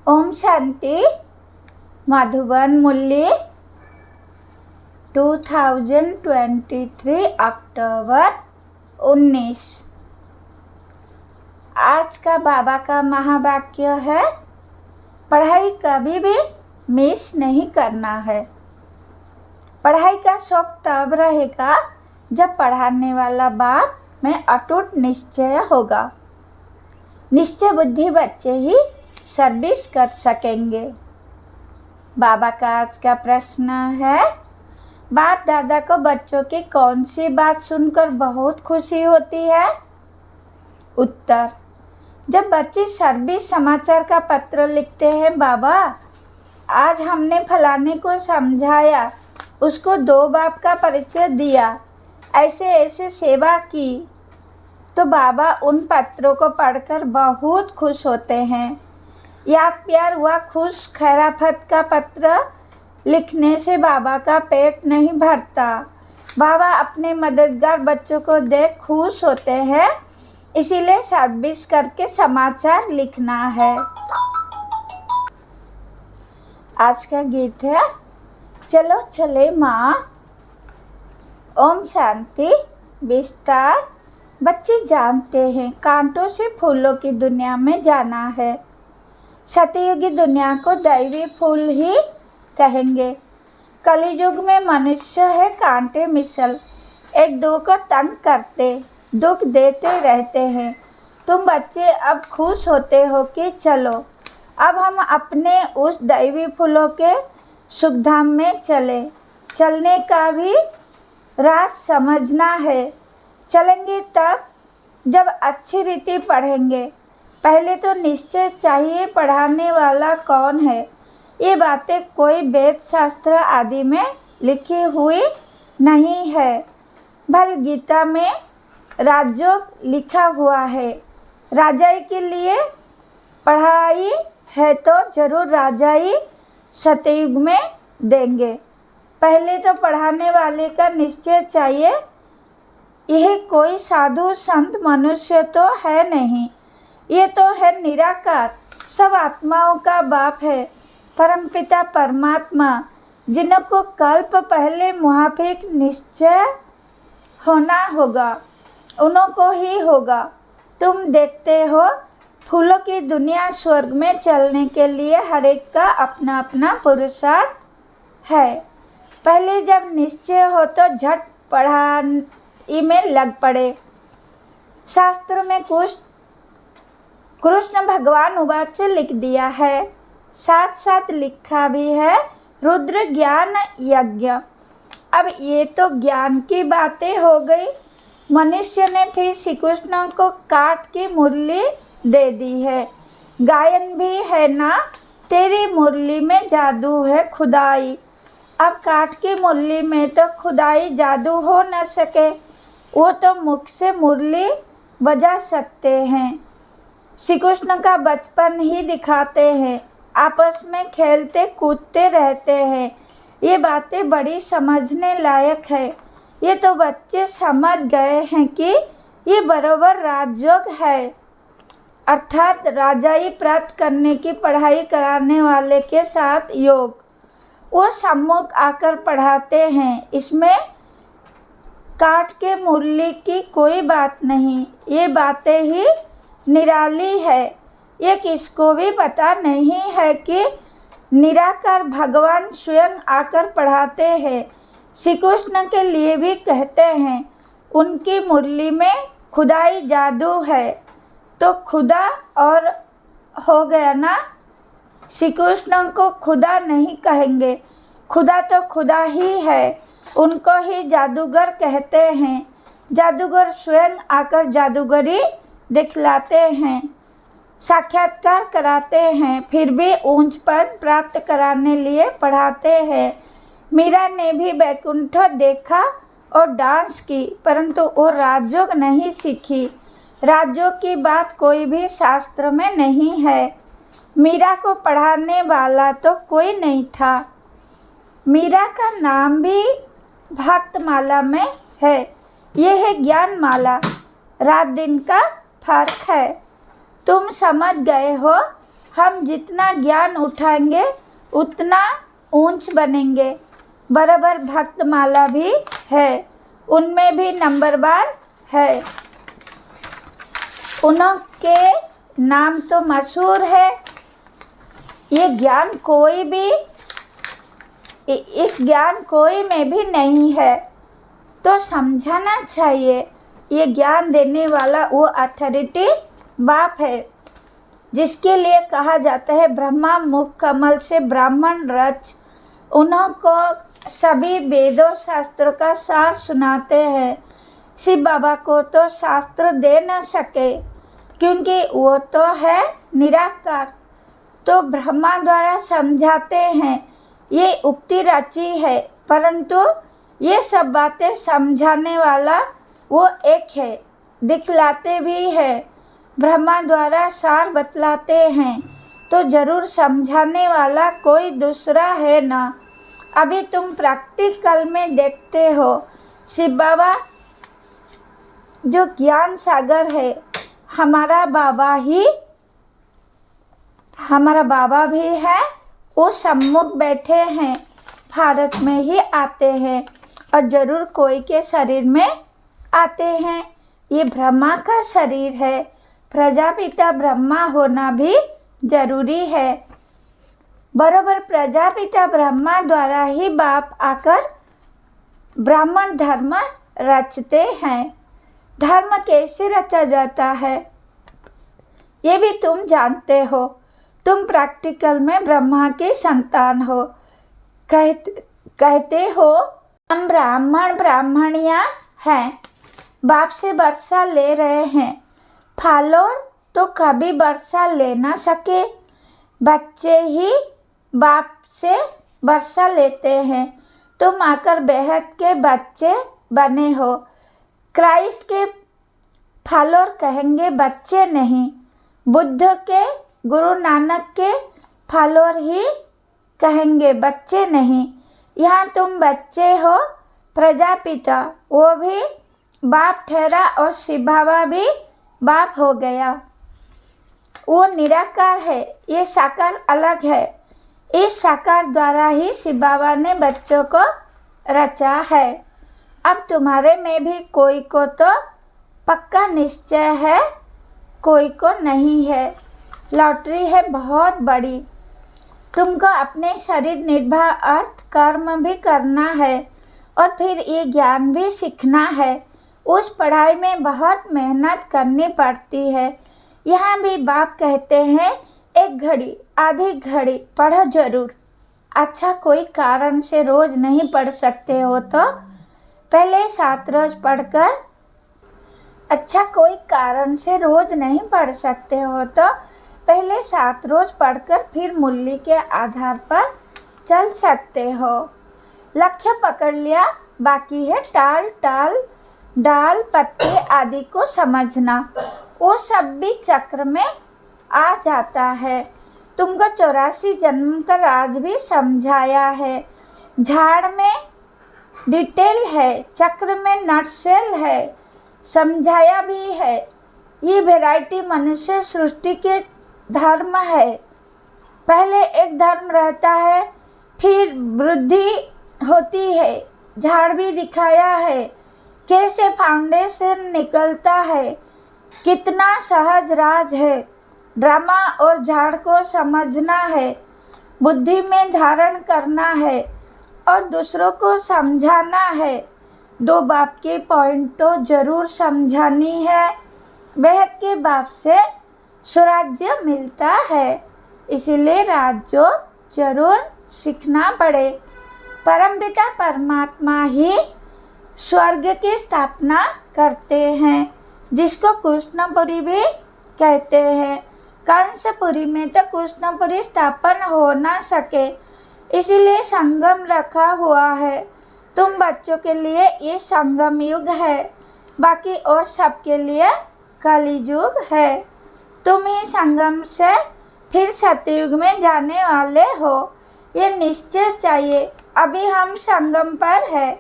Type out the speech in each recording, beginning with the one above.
ओम शांति। मधुबन मूल्य 2023 अक्टूबर 19। आज का बाबा का महावाक्य है, पढ़ाई कभी भी मिस नहीं करना है। पढ़ाई का शौक तब रहेगा जब पढ़ाने वाला बाप में अटूट निश्चय होगा। निश्चय बुद्धि बच्चे ही सर्विस कर सकेंगे। बाबा का आज का प्रश्न है, बाप दादा को बच्चों की कौन सी बात सुनकर बहुत खुशी होती है? उत्तर, जब बच्चे सर्विस समाचार का पत्र लिखते हैं, बाबा आज हमने फलाने को समझाया, उसको 2 बाप का परिचय दिया, ऐसे ऐसे सेवा की, तो बाबा उन पत्रों को पढ़कर बहुत खुश होते हैं। याद प्यार हुआ खुश खैराफत का पत्र लिखने से बाबा का पेट नहीं भरता। बाबा अपने मददगार बच्चों को देख खुश होते हैं, इसीलिए सर्विस करके समाचार लिखना है। आज का गीत है, चलो चले माँ। ओम शांति। विस्तार। बच्चे जानते हैं कांटों से फूलों की दुनिया में जाना है। सतयुगी दुनिया को दैवी फूल ही कहेंगे। कलियुग में मनुष्य है कांटे मिसल, एक दो को तंग करते, दुख देते रहते हैं। तुम बच्चे अब खुश होते हो कि चलो अब हम अपने उस दैवी फूलों के सुखधाम में चले। चलने का भी राज समझना है। चलेंगे तब जब अच्छी रीति पढ़ेंगे। पहले तो निश्चय चाहिए पढ़ाने वाला कौन है। ये बातें कोई वेद शास्त्र आदि में लिखी हुई नहीं है। भल गीता में राजयोग लिखा हुआ है। राजाई के लिए पढ़ाई है तो जरूर राजाई सतयुग में देंगे। पहले तो पढ़ाने वाले का निश्चय चाहिए। यह कोई साधु संत मनुष्य तो है नहीं, ये तो है निराकार, सब आत्माओं का बाप है, परमपिता परमात्मा, जिनको कल्प पहले मुआफिक निश्चय होना होगा, उन्हों को ही होगा। तुम देखते हो फूलों की दुनिया स्वर्ग में चलने के लिए हर एक का अपना अपना पुरुषार्थ है। पहले जब निश्चय हो तो झट पढ़ाई में लग पड़े। शास्त्र में कुछ कृष्ण भगवान उवाच लिख दिया है, साथ साथ लिखा भी है रुद्र ज्ञान यज्ञ। अब ये तो ज्ञान की बातें हो गई। मनुष्य ने फिर श्री कृष्ण को काट की मुरली दे दी है। गायन भी है ना, तेरी मुरली में जादू है खुदाई। अब काट की मुरली में तो खुदाई जादू हो न सके, वो तो मुख से मुरली बजा सकते हैं। श्री कृष्ण का बचपन ही दिखाते हैं, आपस में खेलते कूदते रहते हैं। ये बातें बड़ी समझने लायक है। ये तो बच्चे समझ गए हैं कि ये बरोबर राजयोग है, अर्थात राजाई प्राप्त करने की पढ़ाई कराने वाले के साथ योग। वो सम्मुख आकर पढ़ाते हैं, इसमें काट के मुरली की कोई बात नहीं। ये बातें ही निराली है। ये किसको भी पता नहीं है कि निराकार भगवान स्वयं आकर पढ़ाते हैं। श्री कृष्ण के लिए भी कहते हैं, उनकी मुरली में खुदाई जादू है, तो खुदा और हो गया ना। श्री कृष्ण को खुदा नहीं कहेंगे, खुदा तो खुदा ही है, उनको ही जादूगर कहते हैं। जादूगर स्वयं आकर जादूगरी दिखलाते हैं, साक्षात्कार कराते हैं, फिर भी ऊंच पद प्राप्त कराने लिए पढ़ाते हैं। मीरा ने भी बैकुंठ देखा और डांस की, परंतु वो राजयोग नहीं सीखी। राजयोग की बात कोई भी शास्त्र में नहीं है। मीरा को पढ़ाने वाला तो कोई नहीं था। मीरा का नाम भी भक्तमाला में है। यह है ज्ञान माला, रात दिन का फर्क है। तुम समझ गए हो, हम जितना ज्ञान उठाएंगे उतना ऊंच बनेंगे। बराबर भक्तमाला भी है, उनमें भी नंबरवार है। उनके नाम तो मशहूर है। ये ज्ञान कोई भी, इस ज्ञान कोई में भी नहीं है, तो समझाना चाहिए। ये ज्ञान देने वाला वो अथॉरिटी बाप है, जिसके लिए कहा जाता है ब्रह्मा मुख कमल से ब्राह्मण रच। उनको सभी वेदों शास्त्रों का सार सुनाते हैं। शिव बाबा को तो शास्त्र दे न सके, क्योंकि वो तो है निराकार। तो ब्रह्मा द्वारा समझाते हैं, ये उक्ति रची है, परंतु ये सब बातें समझाने वाला वो एक है, दिखलाते भी है। ब्रह्मा द्वारा सार बतलाते हैं, तो जरूर समझाने वाला कोई दूसरा है ना। अभी तुम प्रैक्टिकल में देखते हो, शिव बाबा जो ज्ञान सागर है, हमारा बाबा भी है, वो सम्मुख बैठे हैं, भारत में ही आते हैं और जरूर कोई के शरीर में आते हैं। ये ब्रह्मा का शरीर है, प्रजापिता ब्रह्मा होना भी जरूरी है। बरोबर प्रजापिता ब्रह्मा द्वारा ही बाप आकर ब्राह्मण धर्म रचते हैं। धर्म कैसे रचा जाता है ये भी तुम जानते हो। तुम प्रैक्टिकल में ब्रह्मा के संतान हो। कहते हो हम ब्राह्मण ब्राह्मणियाँ हैं, बाप से वर्षा ले रहे हैं। फालोर तो कभी वर्षा ले ना सके, बच्चे ही बाप से वर्षा लेते हैं। तुम आकर बेहद के बच्चे बने हो। क्राइस्ट के फालोर कहेंगे बच्चे नहीं, बुद्ध के गुरु नानक के फालोर ही कहेंगे बच्चे नहीं। यहाँ तुम बच्चे हो, प्रजापिता वो भी बाप ठहरा और शिव बाबा भी बाप हो गया। वो निराकार है, ये साकार अलग है। इस साकार द्वारा ही शिव बाबा ने बच्चों को रचा है। अब तुम्हारे में भी कोई को तो पक्का निश्चय है, कोई को नहीं है। लॉटरी है बहुत बड़ी। तुमको अपने शरीर निर्भर अर्थ कर्म भी करना है और फिर ये ज्ञान भी सीखना है। उस पढ़ाई में बहुत मेहनत करनी पड़ती है। यहाँ भी बाप कहते हैं एक घड़ी आधी घड़ी पढ़ो जरूर। अच्छा कोई कारण से रोज नहीं पढ़ सकते हो तो पहले 7 रोज पढ़कर, अच्छा कोई कारण से रोज नहीं पढ़ सकते हो तो पहले 7 रोज पढ़कर फिर मूल्य के आधार पर चल सकते हो। लक्ष्य पकड़ लिया, बाकी है टाल टाल डाल पत्ते आदि को समझना। वो सब भी चक्र में आ जाता है। तुमको 84 जन्म का राज भी समझाया है। झाड़ में डिटेल है, चक्र में नटशेल है, समझाया भी है। ये वैरायटी मनुष्य सृष्टि के धर्म है। पहले एक धर्म रहता है, फिर वृद्धि होती है। झाड़ भी दिखाया है, कैसे फाउंडेशन निकलता है, कितना सहज राज है। ड्रामा और झाड़ को समझना है, बुद्धि में धारण करना है और दूसरों को समझाना है। 2 बाप के पॉइंट तो जरूर समझानी है। बेहद के बाप से स्वराज्य मिलता है, इसीलिए राज्य जरूर सीखना पड़े। परमपिता परमात्मा ही स्वर्ग की स्थापना करते हैं, जिसको कृष्णपुरी भी कहते हैं। कंसपुरी में तो कृष्णपुरी स्थापन हो ना सके, इसीलिए संगम रखा हुआ है। तुम बच्चों के लिए ये संगम युग है, बाकी और सबके लिए कलियुग है। तुम ही संगम से फिर सतयुग में जाने वाले हो, ये निश्चय चाहिए। अभी हम संगम पर है।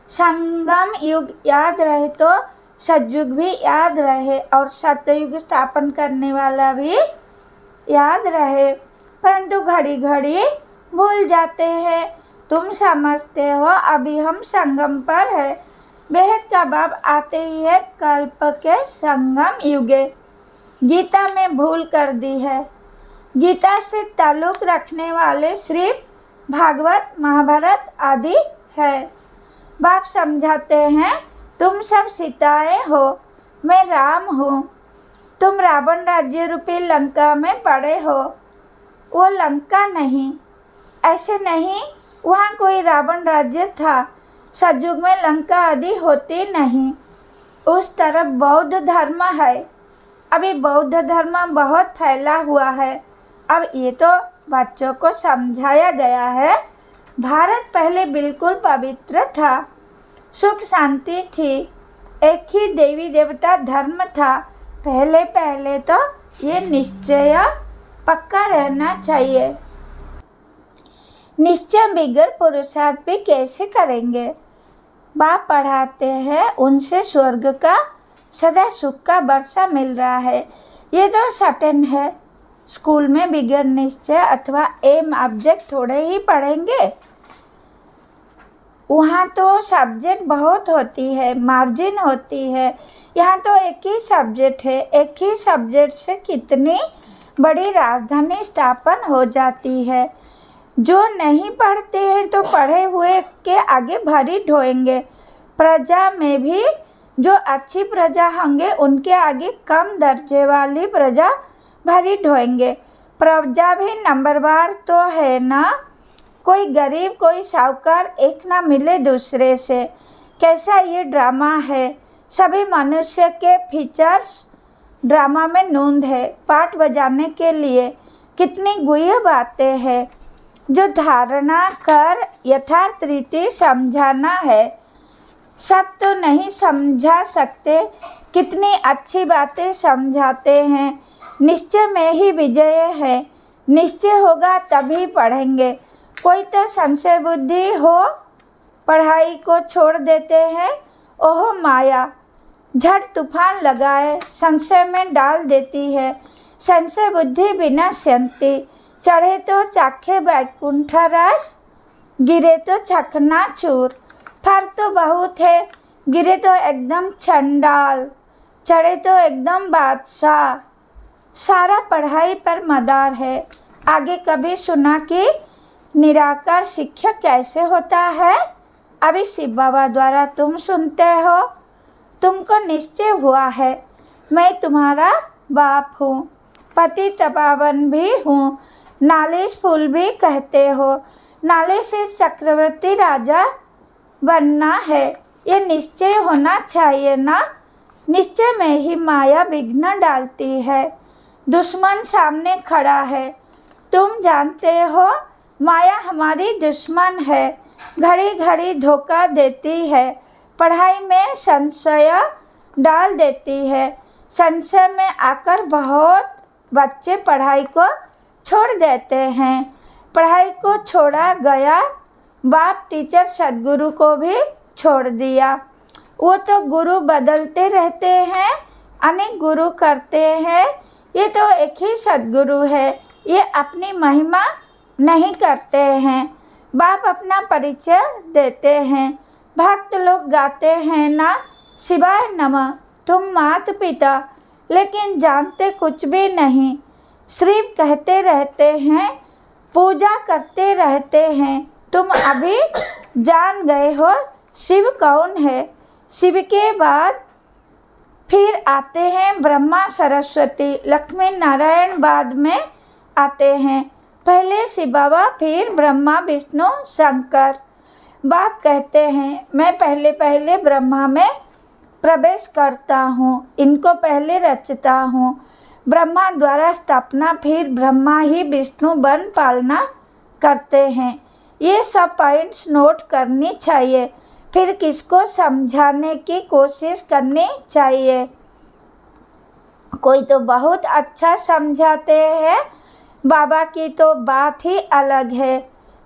संगम युग याद रहे तो सतयुग भी याद रहे और सतयुग स्थापन करने वाला भी याद रहे, परंतु घड़ी घड़ी भूल जाते हैं। तुम समझते हो अभी हम संगम पर है। बेहद का भाव आते ही है कल्प के संगम युगे। गीता में भूल कर दी है। गीता से ताल्लुक रखने वाले सिर्फ भागवत, महाभारत आदि है। बाप समझाते हैं तुम सब सीताएं हो, मैं राम हूँ। तुम रावण राज्य रूपी लंका में पड़े हो, वो लंका नहीं। ऐसे नहीं, वहाँ कोई रावण राज्य था। सतयुग में लंका आदि होती नहीं। उस तरफ बौद्ध धर्म है। अभी बौद्ध धर्म बहुत फैला हुआ है। अब ये तो बच्चों को समझाया गया है। भारत पहले बिल्कुल पवित्र था, सुख शांति थी, एक ही देवी देवता धर्म था। पहले पहले तो ये निश्चय पक्का रहना चाहिए। निश्चय बिगड़ पुरुषार्थ भी कैसे करेंगे? बाप पढ़ाते हैं उनसे स्वर्ग का सदा सुख का वर्षा मिल रहा है। ये तो सटन है। स्कूल में बिगड़ निश्चय अथवा एम ऑब्जेक्ट थोड़े ही पढ़ेंगे। वहाँ तो सब्जेक्ट बहुत होती है, मार्जिन होती है। यहाँ तो एक ही सब्जेक्ट है। एक ही सब्जेक्ट से कितनी बड़ी राजधानी स्थापन हो जाती है। जो नहीं पढ़ते हैं तो पढ़े हुए के आगे भारी ढोएंगे। प्रजा में भी जो अच्छी प्रजा होंगे उनके आगे कम दर्जे वाली प्रजा भारी ढोएंगे। प्रजा भी नंबरवार तो है ना। कोई गरीब कोई साहूकार एक ना मिले दूसरे से। कैसा ये ड्रामा है। सभी मनुष्य के फीचर्स ड्रामा में नूंद है। पाठ बजाने के लिए कितनी गुह्य बातें हैं जो धारणा कर यथार्थ रीति समझाना है। सब तो नहीं समझा सकते। कितनी अच्छी बातें समझाते हैं। निश्चय में ही विजय है। निश्चय होगा तभी पढ़ेंगे। कोई तो संशय बुद्धि हो पढ़ाई को छोड़ देते हैं। ओह माया झट तूफान लगाए संशय में डाल देती है। संशय बुद्धि बिना शांति। चढ़े तो चाखे वैकुंठ रस, गिरे तो चखना चूर। फर्क तो बहुत है। गिरे तो एकदम चंडाल, चढ़े तो एकदम बादशाह। सारा पढ़ाई पर मदार है। आगे कभी सुना कि निराकार शिक्षक कैसे होता है? अभी शिव बाबा द्वारा तुम सुनते हो। तुमको निश्चय हुआ है मैं तुम्हारा बाप हूँ, पति तपावन भी हूँ, नालिश फूल भी कहते हो। नाले से चक्रवर्ती राजा बनना है, ये निश्चय होना चाहिए ना। निश्चय में ही माया विघ्न डालती है। दुश्मन सामने खड़ा है। तुम जानते हो माया हमारी दुश्मन है। घड़ी घड़ी धोखा देती है। पढ़ाई में संशय डाल देती है। संशय में आकर बहुत बच्चे पढ़ाई को छोड़ देते हैं। पढ़ाई को छोड़ा गया बाप टीचर सद्गुरु को भी छोड़ दिया। वो तो गुरु बदलते रहते हैं, अनेक गुरु करते हैं। ये तो एक ही सद्गुरु है। ये अपनी महिमा नहीं करते हैं। बाप अपना परिचय देते हैं। भक्त लोग गाते हैं ना शिवाय नमः, तुम माता पिता, लेकिन जानते कुछ भी नहीं। सिर्फ कहते रहते हैं, पूजा करते रहते हैं। तुम अभी जान गए हो शिव कौन है। शिव के बाद फिर आते हैं ब्रह्मा सरस्वती, लक्ष्मी नारायण बाद में आते हैं। पहले शिव बाबा फिर ब्रह्मा विष्णु शंकर। बाप कहते हैं मैं पहले पहले ब्रह्मा में प्रवेश करता हूँ, इनको पहले रचता हूँ। ब्रह्मा द्वारा स्थापना, फिर ब्रह्मा ही विष्णु बन पालना करते हैं। ये सब पॉइंट्स नोट करनी चाहिए। फिर किसको समझाने की कोशिश करनी चाहिए। कोई तो बहुत अच्छा समझाते हैं। बाबा की तो बात ही अलग है।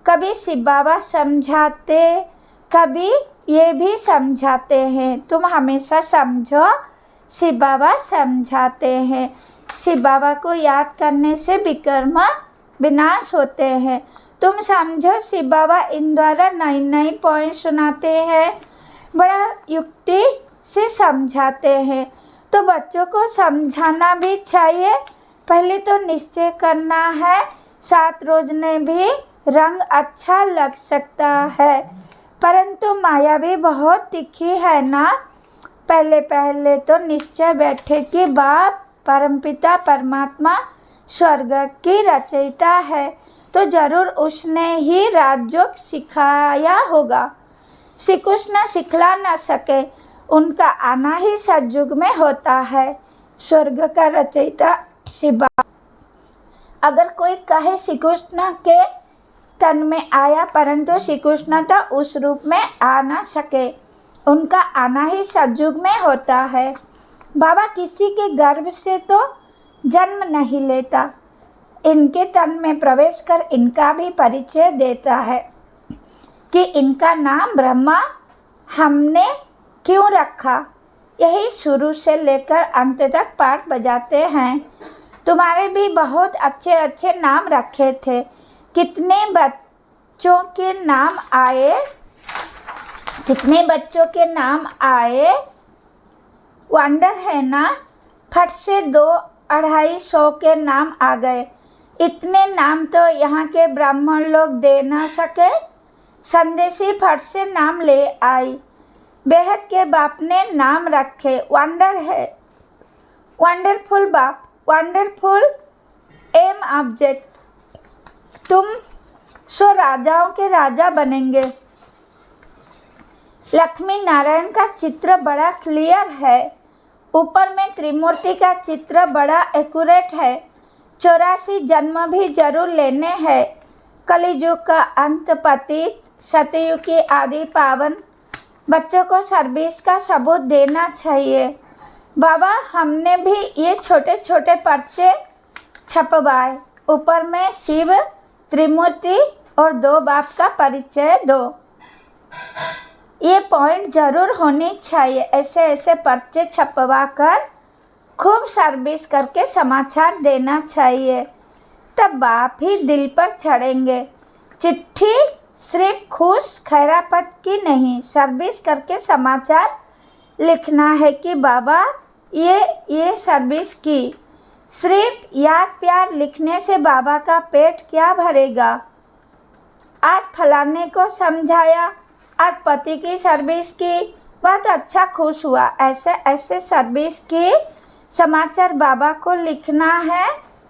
कभी शिव बाबा समझाते, कभी ये भी समझाते हैं। तुम हमेशा समझो शिव बाबा समझाते हैं। शिव बाबा को याद करने से विकर्म विनाश होते हैं। तुम समझो, शिव बाबा इन द्वारा नई नई पॉइंट सुनाते हैं, बड़ा युक्ति से समझाते हैं, तो बच्चों को समझाना भी चाहिए। पहले तो निश्चय करना है, 7 रोज में भी रंग अच्छा लग सकता है, परंतु माया भी बहुत तीखी है ना। पहले पहले तो निश्चय बैठे कि बाप परमपिता परमात्मा स्वर्ग की रचयिता है, तो जरूर उसने ही राजयोग सिखाया होगा। श्री कृष्ण सिखला न सके, उनका आना ही सतयुग में होता है। स्वर्ग का रचयिता शिव बाबा। अगर कोई कहे श्री कृष्ण के तन में आया, परंतु श्री कृष्ण तो उस रूप में आ न सके, उनका आना ही सतयुग में होता है। बाबा किसी के गर्भ से तो जन्म नहीं लेता, इनके तन में प्रवेश कर इनका भी परिचय देता है कि इनका नाम ब्रह्मा हमने क्यों रखा। यही शुरू से लेकर अंत तक पाठ बजाते हैं। तुम्हारे भी बहुत अच्छे अच्छे नाम रखे थे। कितने बच्चों के नाम आए, कितने बच्चों के नाम आए, वंडर है ना। फट से 200-250 के नाम आ गए। इतने नाम तो यहाँ के ब्राह्मण लोग दे ना सके। संदेशी फट से नाम ले आई। बेहद के बाप ने नाम रखे, वंडर है, वंडरफुल बाप, वंडरफुल एम ऑब्जेक्ट। तुम सो राजाओं के राजा बनेंगे। लक्ष्मी नारायण का चित्र बड़ा क्लियर है, ऊपर में त्रिमूर्ति का चित्र बड़ा एक्यूरेट है। 84 जन्म भी जरूर लेने हैं। कलियुग का अंत पतित, सतयुग की आदि पावन। बच्चों को सर्विस का सबूत देना चाहिए। बाबा हमने भी ये छोटे छोटे पर्चे छपवाए, ऊपर में शिव, त्रिमूर्ति और 2 बाप का परिचय दो। ये पॉइंट जरूर होनी चाहिए। ऐसे ऐसे पर्चे छपवा कर खूब सर्विस करके समाचार देना चाहिए, तब बाप ही दिल पर चढ़ेंगे। चिट्ठी सिर्फ खुश खैरापत की नहीं, सर्विस करके समाचार लिखना है कि बाबा ये सर्विस की। सिर्फ याद प्यार लिखने से बाबा का पेट क्या भरेगा। आज फलाने को समझाया, आज पति की सर्विस की, बहुत अच्छा खुश हुआ। ऐसे ऐसे सर्विस की समाचार बाबा को लिखना है।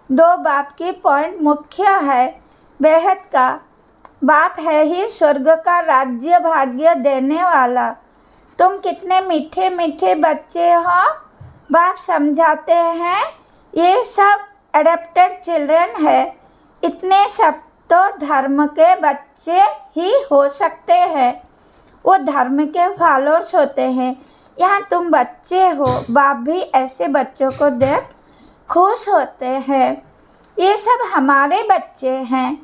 2 बाप की पॉइंट मुख्य है। बेहद का बाप है ही स्वर्ग का राज्य भाग्य देने वाला। तुम कितने मीठे मीठे बच्चे हो, बाप समझाते हैं। ये सब एडेप्टेड चिल्ड्रन है। इतने सब तो धर्म के बच्चे ही हो सकते हैं, वो धर्म के फॉलोअर्स होते हैं। यहाँ तुम बच्चे हो, बाप भी ऐसे बच्चों को देख खुश होते हैं। ये सब हमारे बच्चे हैं।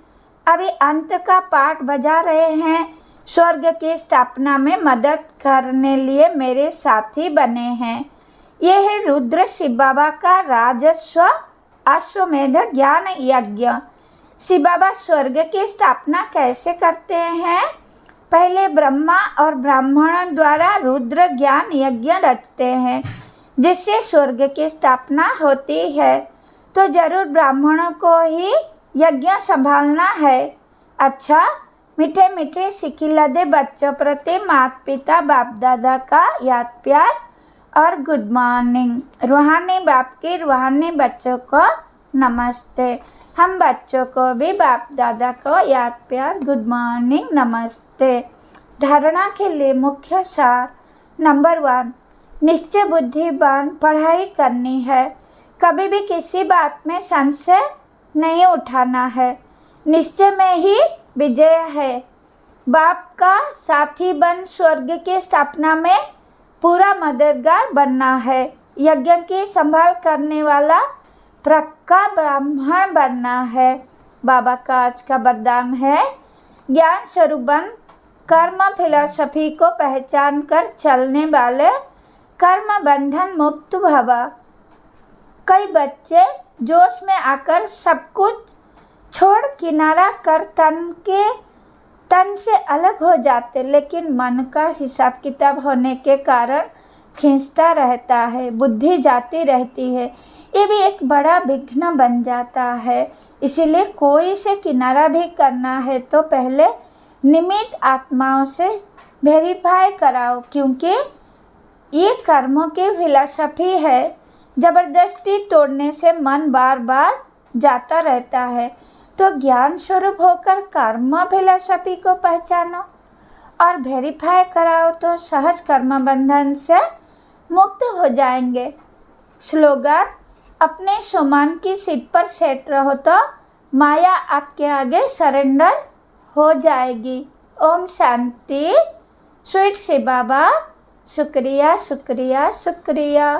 अभी अंत का पाठ बजा रहे हैं। स्वर्ग की स्थापना में मदद करने लिए मेरे साथी बने हैं। ये है रुद्र शिव बाबा का राजस्व अश्वमेध ज्ञान यज्ञ। शिव बाबा स्वर्ग की स्थापना कैसे करते हैं? पहले ब्रह्मा और ब्राह्मणों द्वारा रुद्र ज्ञान यज्ञ रचते हैं, जिससे स्वर्ग की स्थापना होती है। तो जरूर ब्राह्मणों को ही यज्ञ संभालना है। अच्छा, मीठे मीठे सिखिलदे बच्चों प्रति माता पिता बाप दादा का याद प्यार और गुड मॉर्निंग। रूहानी बाप की रूहानी बच्चों को नमस्ते। हम बच्चों को भी बाप दादा को याद प्यार गुड मॉर्निंग नमस्ते। धारणा के लिए मुख्य सार। नंबर 1, निश्चय बुद्धिमान पढ़ाई करनी है। कभी भी किसी बात में संशय नहीं उठाना है। निश्चय में ही विजय है। बाप का साथी बन स्वर्ग की स्थापना में पूरा मददगार बनना है। यज्ञ की संभाल करने वाला पक्का ब्राह्मण बनना है। बाबा का आज का वरदान है, ज्ञान स्वरूप बन कर्म फिलॉसफी को पहचान कर चलने वाले कर्म बंधन मुक्त भव। कई बच्चे जोश में आकर सब कुछ छोड़ किनारा कर तन से अलग हो जाते, लेकिन मन का हिसाब किताब होने के कारण खींचता रहता है, बुद्धि जाती रहती है। ये भी एक बड़ा विघ्न बन जाता है। इसीलिए कोई से किनारा भी करना है तो पहले निमित्त आत्माओं से वेरीफाई कराओ, क्योंकि ये कर्मों की फिलॉसफी है। जबरदस्ती तोड़ने से मन बार बार जाता रहता है। तो ज्ञान स्वरूप होकर कर्म फिलॉसफी को पहचानो और वेरीफाई कराओ तो सहज कर्म बंधन से मुक्त हो जाएंगे। स्लोगन: अपने सुमन की सीट पर सेट रहो तो माया आपके आगे सरेंडर हो जाएगी। ओम शांति। स्वीट शिव बाबा। शुक्रिया शुक्रिया शुक्रिया।